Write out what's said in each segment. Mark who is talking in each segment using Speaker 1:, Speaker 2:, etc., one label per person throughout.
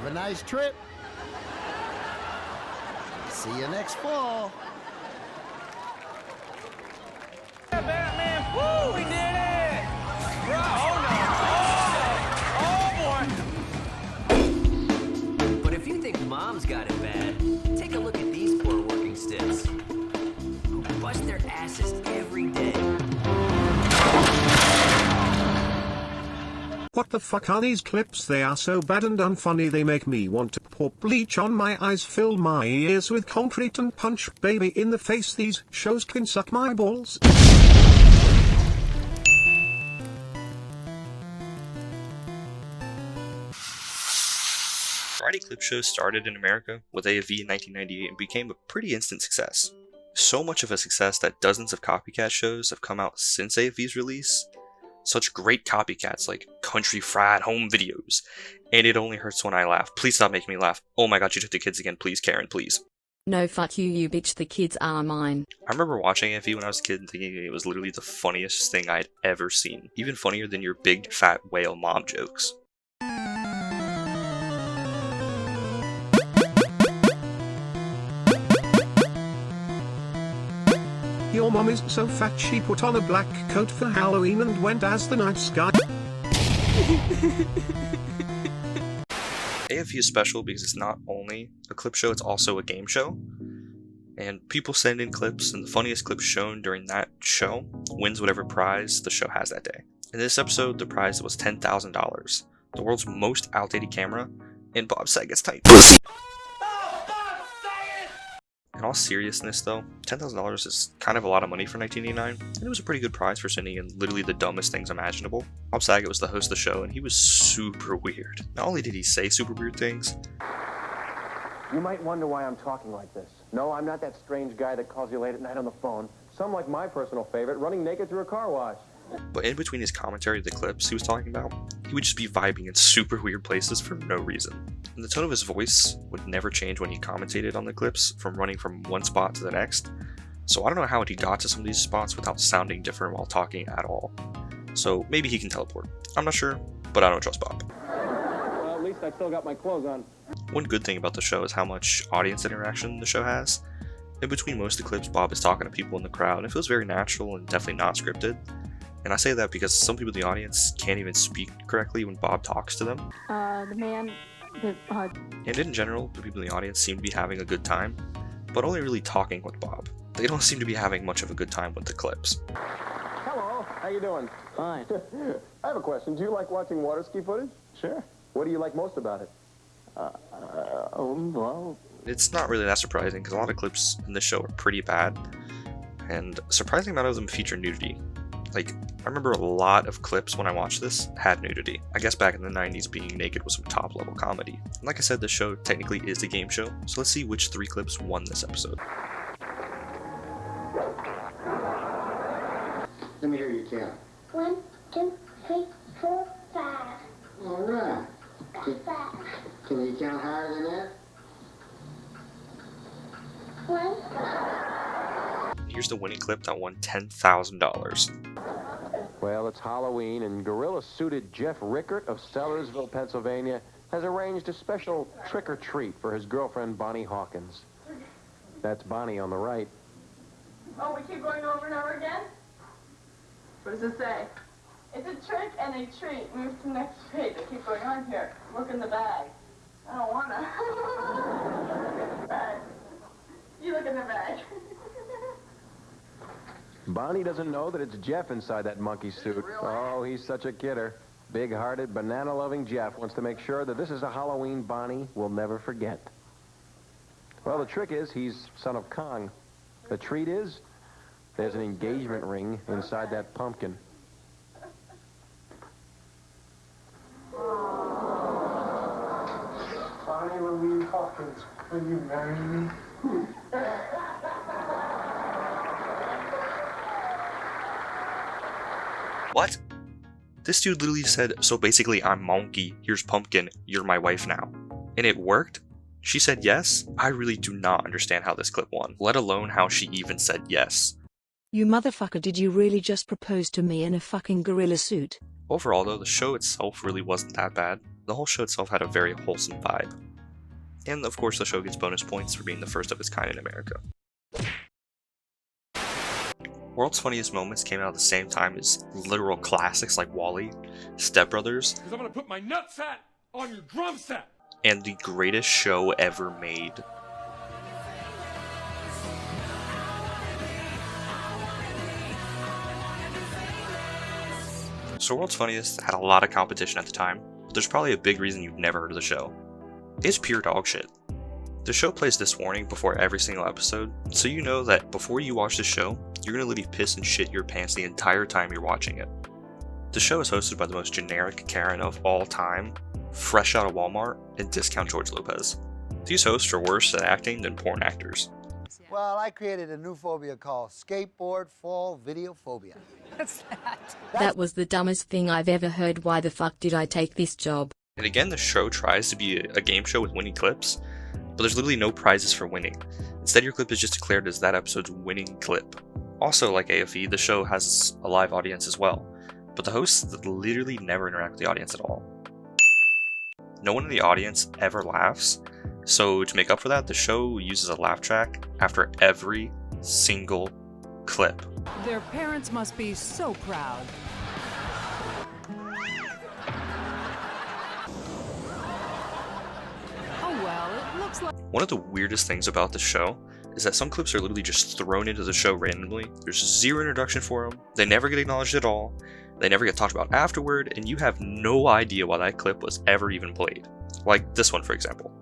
Speaker 1: Have a nice trip. See you next fall.
Speaker 2: Yeah, Batman! Woo! We did it! Bro, oh no! Oh boy!
Speaker 3: But if you think mom's got it bad, take a look at these poor working stiffs who bust their asses every day.
Speaker 4: What the fuck are these clips? They are so bad and unfunny they make me want to pour bleach on my eyes, fill my ears with concrete and punch baby in the face. These shows can suck my balls.
Speaker 5: Variety clip shows started in America with AFV in 1998 and became a pretty instant success. So much of a success that dozens of copycat shows have come out since AFV's release. Such great copycats like Country Fried Home Videos, and It Only Hurts When I Laugh. Please stop making me laugh. Oh my god, you took the kids again. Please, Karen, please.
Speaker 6: No, fuck you, you bitch. The kids are mine.
Speaker 5: I remember watching AFV when I was a kid and thinking it was literally the funniest thing I'd ever seen. Even funnier than your big fat whale mom jokes.
Speaker 4: Your mom is so fat she put on a black coat for Halloween and went as the night sky.
Speaker 5: AFV is special because it's not only a clip show, it's also a game show. And people send in clips, and the funniest clip shown during that show wins whatever prize the show has that day. In this episode, the prize was $10,000, the world's most outdated camera, and Bob Saget's tight. In all seriousness though, $10,000 is kind of a lot of money for 1989, and it was a pretty good prize for sending in literally the dumbest things imaginable. Bob Saget was the host of the show, and he was super weird. Not only did he say super weird things,
Speaker 7: you might wonder why I'm talking like this. No, I'm not that strange guy that calls you late at night on the phone. Some like my personal favorite, running naked through a car wash.
Speaker 5: but in between his commentary to the clips he was talking about, he would just be vibing in super weird places for no reason. And the tone of his voice would never change when he commentated on the clips, from running from one spot to the next. So I don't know how he got to some of these spots without sounding different while talking at all. So maybe he can teleport. I'm not sure, but I don't trust Bob.
Speaker 7: Well, at least I still got my clothes on.
Speaker 5: One good thing about the show is how much audience interaction the show has. In between most of the clips, Bob is talking to people in the crowd, and it feels very natural and definitely not scripted. And I say that because some people in the audience can't even speak correctly when Bob talks to them. And in general, the people in the audience seem to be having a good time, but only really talking with Bob. They don't seem to be having much of a good time with the clips.
Speaker 7: Hello, how you doing?
Speaker 3: Fine.
Speaker 7: I have a question. Do you like watching water ski footage? Sure. What do you like most about it?
Speaker 3: Well...
Speaker 5: It's not really that surprising because a lot of clips in this show are pretty bad, and a surprising amount of them feature nudity. Like, I remember a lot of clips when I watched this had nudity. I guess back in the 90s being naked was some top level comedy. And like I said, this show technically is a game show, so let's see which 3 clips won this episode.
Speaker 8: Let me hear you count.
Speaker 9: 1, 2, 3, 4, 5.
Speaker 8: All right.
Speaker 9: Got 5.
Speaker 8: Can you count higher than that?
Speaker 9: 1.
Speaker 5: Here's the winning clip that won $10,000.
Speaker 7: Well, it's Halloween, and gorilla-suited Jeff Rickert of Sellersville, Pennsylvania, has arranged a special trick-or-treat for his girlfriend, Bonnie Hawkins. That's Bonnie on the right.
Speaker 10: Oh, we keep going over and over again? What does it say? It's a trick and a treat. Move to the next page. I keep going on here. Look in the bag. I don't wanna. Bag. You look in the bag.
Speaker 7: Bonnie doesn't know that it's Jeff inside that monkey suit. Oh, he's such a kidder. Big-hearted, banana-loving Jeff wants to make sure that this is a Halloween Bonnie will never forget. Well, the trick is he's son of Kong. The treat is there's an engagement ring inside that pumpkin.
Speaker 8: Bonnie Louise Hawkins, will you marry me?
Speaker 5: What? This dude literally said, so basically I'm monkey, here's pumpkin, you're my wife now. And it worked? She said yes? I really do not understand how this clip won, let alone how she even said yes.
Speaker 6: You motherfucker, did you really just propose to me in a fucking gorilla suit?
Speaker 5: Overall though, the show itself really wasn't that bad. The whole show itself had a very wholesome vibe. And of course the show gets bonus points for being the first of its kind in America. World's Funniest Moments came out at the same time as literal classics like WALL-E, Step Brothers,
Speaker 2: Because I'm gonna put my nutsack on your drum set.
Speaker 5: and the greatest show ever made. So World's Funniest had a lot of competition at the time, but there's probably a big reason you've never heard of the show. It's pure dog shit. The show plays this warning before every single episode, so you know that before you watch the show, you're gonna literally piss and shit your pants the entire time you're watching it. The show is hosted by the most generic Karen of all time, fresh out of Walmart, and discount George Lopez. These hosts are worse at acting than porn actors.
Speaker 1: Well, I created a new phobia called skateboard fall video phobia.
Speaker 6: What's that? That was the dumbest thing I've ever heard. Why the fuck did I take this job?
Speaker 5: And again, the show tries to be a game show with winning clips, but there's literally no prizes for winning. Instead, your clip is just declared as that episode's winning clip. Also, like AFE, the show has a live audience as well, but the hosts literally never interact with the audience at all. No one in the audience ever laughs, so to make up for that, the show uses a laugh track after every single clip.
Speaker 11: Their parents must be so proud. Oh well, it looks like...
Speaker 5: One of the weirdest things about the show is that some clips are literally just thrown into the show randomly. There's zero introduction for them, they never get acknowledged at all, they never get talked about afterward, and you have no idea why that clip was ever even played. Like this one, for example.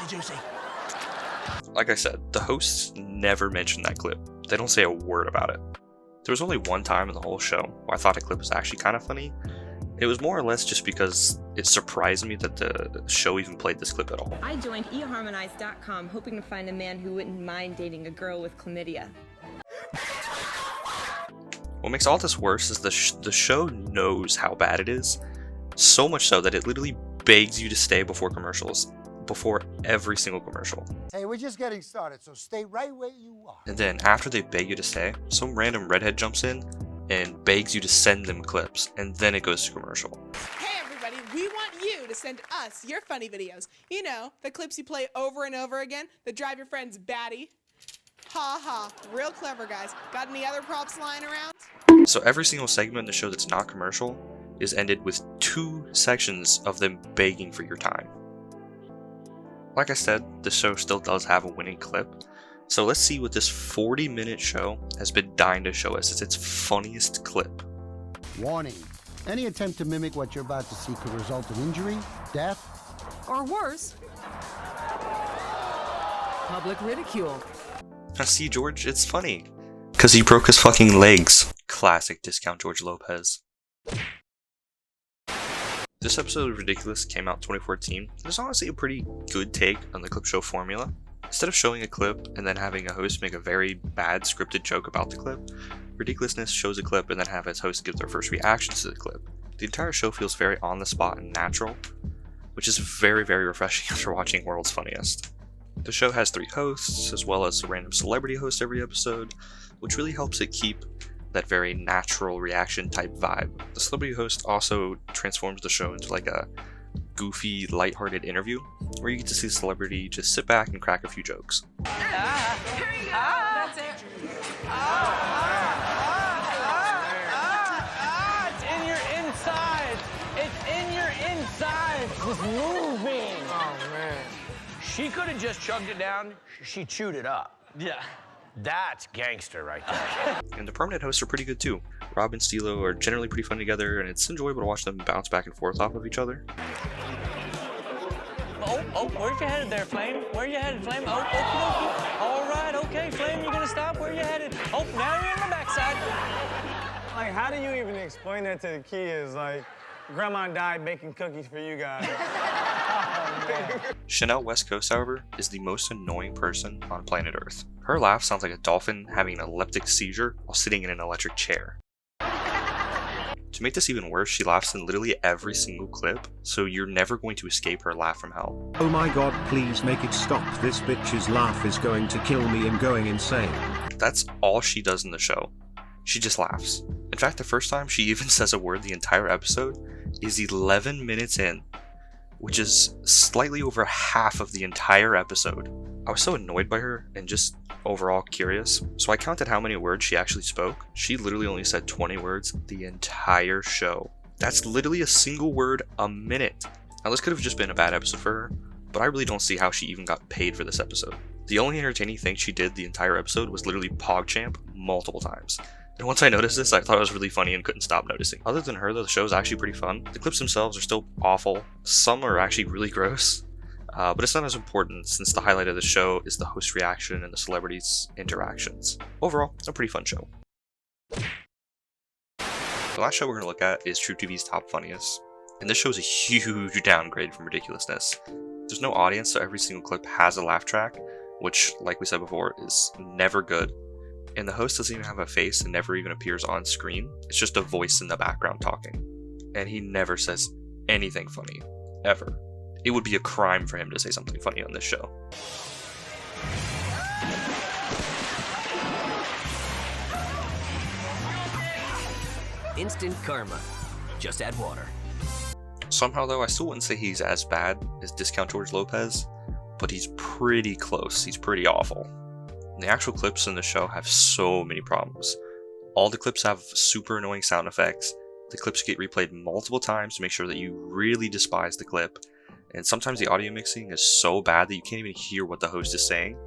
Speaker 2: Juicy.
Speaker 5: Like I said, the hosts never mention that clip. They don't say a word about it. There was only one time in the whole show where I thought a clip was actually kind of funny. It was more or less just because it surprised me that the show even played this clip at all.
Speaker 12: I joined eharmonize.com hoping to find a man who wouldn't mind dating a girl with chlamydia.
Speaker 5: What makes all this worse is the show knows how bad it is, so much so that it literally begs you to stay before commercials. Before every single commercial.
Speaker 1: Hey, we're just getting started, so stay right where you are.
Speaker 5: And then after they beg you to stay, some random redhead jumps in and begs you to send them clips, and then it goes to commercial.
Speaker 13: Hey everybody, we want you to send us your funny videos. You know, the clips you play over and over again that drive your friends batty. Ha ha, real clever guys. Got any other props lying around?
Speaker 5: So every single segment in the show that's not commercial is ended with 2 sections of them begging for your time. Like I said, the show still does have a winning clip, so let's see what this 40-minute show has been dying to show us as its funniest clip.
Speaker 1: Warning. Any attempt to mimic what you're about to see could result in injury, death,
Speaker 11: or worse, public ridicule.
Speaker 5: Now see, George, it's funny. Because he broke his fucking legs. Classic discount George Lopez. This episode of Ridiculous came out in 2014. It was honestly a pretty good take on the clip show formula. Instead of showing a clip and then having a host make a very bad scripted joke about the clip, Ridiculousness shows a clip and then have its host give their first reactions to the clip. The entire show feels very on the spot and natural, which is very, very refreshing after watching World's Funniest. The show has 3 hosts, as well as a random celebrity host every episode, which really helps it keep that very natural reaction type vibe. The celebrity host also transforms the show into like a goofy, lighthearted interview, where you get to see the celebrity just sit back and crack a few jokes.
Speaker 10: Here you go. That's it.
Speaker 2: It's in your inside. It's in your inside. It's moving. Oh, man. She could have just chugged it down. She chewed it up. Yeah. That's gangster right there.
Speaker 5: And the permanent hosts are pretty good too. Rob and Stilo are generally pretty fun together, and it's enjoyable to watch them bounce back and forth off of each other.
Speaker 2: Oh, where's you headed there, Flame? Where you headed, Flame? Oh, okie dokie. All right, okay, Flame, you gonna stop? Where you headed? Oh, now you're in the backside.
Speaker 14: Like, how do you even explain that to the kids? Like, Grandma died baking cookies for you guys.
Speaker 5: Chanel West Coast, however, is the most annoying person on planet Earth. Her laugh sounds like a dolphin having an epileptic seizure while sitting in an electric chair. To make this even worse, she laughs in literally every single clip, so you're never going to escape her laugh from hell.
Speaker 4: Oh my god, please make it stop. This bitch's laugh is going to kill me. I'm going insane.
Speaker 5: That's all she does in the show. She just laughs. In fact, the first time she even says a word the entire episode is 11 minutes in, which is slightly over half of the entire episode. I was so annoyed by her and just overall curious, so I counted how many words she actually spoke. She literally only said 20 words the entire show. That's literally a single word a minute. Now this could have just been a bad episode for her, but I really don't see how she even got paid for this episode. The only entertaining thing she did the entire episode was literally PogChamp multiple times. And once I noticed this, I thought it was really funny and couldn't stop noticing. Other than her though, the show is actually pretty fun. The clips themselves are still awful. Some are actually really gross. But it's not as important since the highlight of the show is the host reaction and the celebrities' interactions. Overall, a pretty fun show. The last show we're going to look at is TruTv's Top Funniest. And this show is a huge downgrade from ridiculousness. There's no audience, so every single clip has a laugh track, which, like we said before, is never good. And the host doesn't even have a face and never even appears on screen. It's just a voice in the background talking. And he never says anything funny, ever. It would be a crime for him to say something funny on this show.
Speaker 3: Instant karma. Just add water.
Speaker 5: Somehow though, I still wouldn't say he's as bad as Discount George Lopez, but he's pretty close. He's pretty awful. And the actual clips in the show have so many problems. All the clips have super annoying sound effects. The clips get replayed multiple times to make sure that you really despise the clip. And sometimes the audio mixing is so bad that you can't even hear what the host is saying,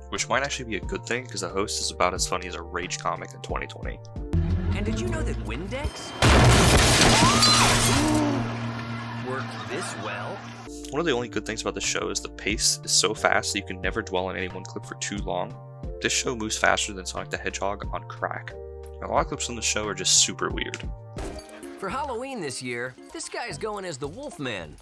Speaker 5: which might actually be a good thing because the host is about as funny as a rage comic in 2020.
Speaker 3: And did you know that Windex worked this well?
Speaker 5: One of the only good things about the show is the pace is so fast that you can never dwell on any one clip for too long. This show moves faster than Sonic the Hedgehog on crack. A lot of clips on the show are just super weird.
Speaker 3: For Halloween this year, this guy's going as the Wolfman.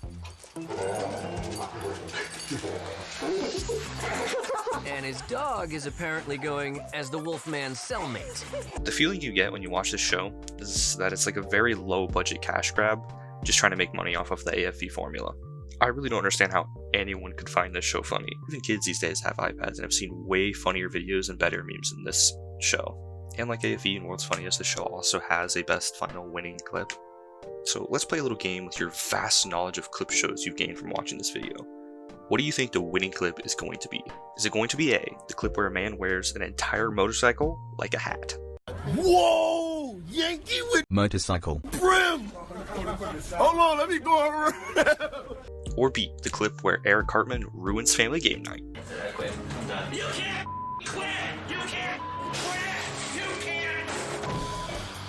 Speaker 3: And his dog is apparently going as the Wolfman's cellmate.
Speaker 5: The feeling you get when you watch this show is that it's like a very low budget cash grab, just trying to make money off of the AFV formula. I really don't understand how anyone could find this show funny. Even kids these days have iPads and have seen way funnier videos and better memes than this show. And like AFV and World's Funniest, the show also has a best final winning clip. So let's play a little game with your vast knowledge of clip shows you've gained from watching this video. What do you think the winning clip is going to be? Is it going to be A, the clip where a man wears an entire motorcycle like a hat?
Speaker 15: Whoa! Yankee with
Speaker 16: motorcycle
Speaker 15: brim! Hold on, let me go around.
Speaker 5: Or B, the clip where Eric Cartman ruins family game night?
Speaker 15: You can't quit! You can't quit! You can't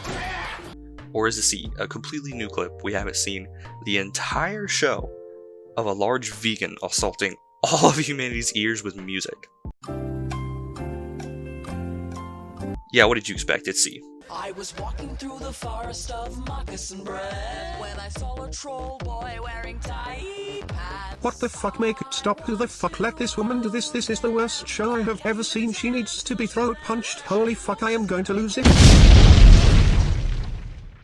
Speaker 15: quit!
Speaker 5: Or is it C, a completely new clip we haven't seen the entire show of a large vegan assaulting all of humanity's ears with music? Yeah, what did you expect? It's C.
Speaker 17: I was walking through the forest of moccasin bread when I saw a troll boy wearing tight pants.
Speaker 4: What the fuck, make it stop? Who the fuck let this woman do this? This is the worst show I have ever seen. She needs to be throat punched. Holy fuck, I am going to lose it.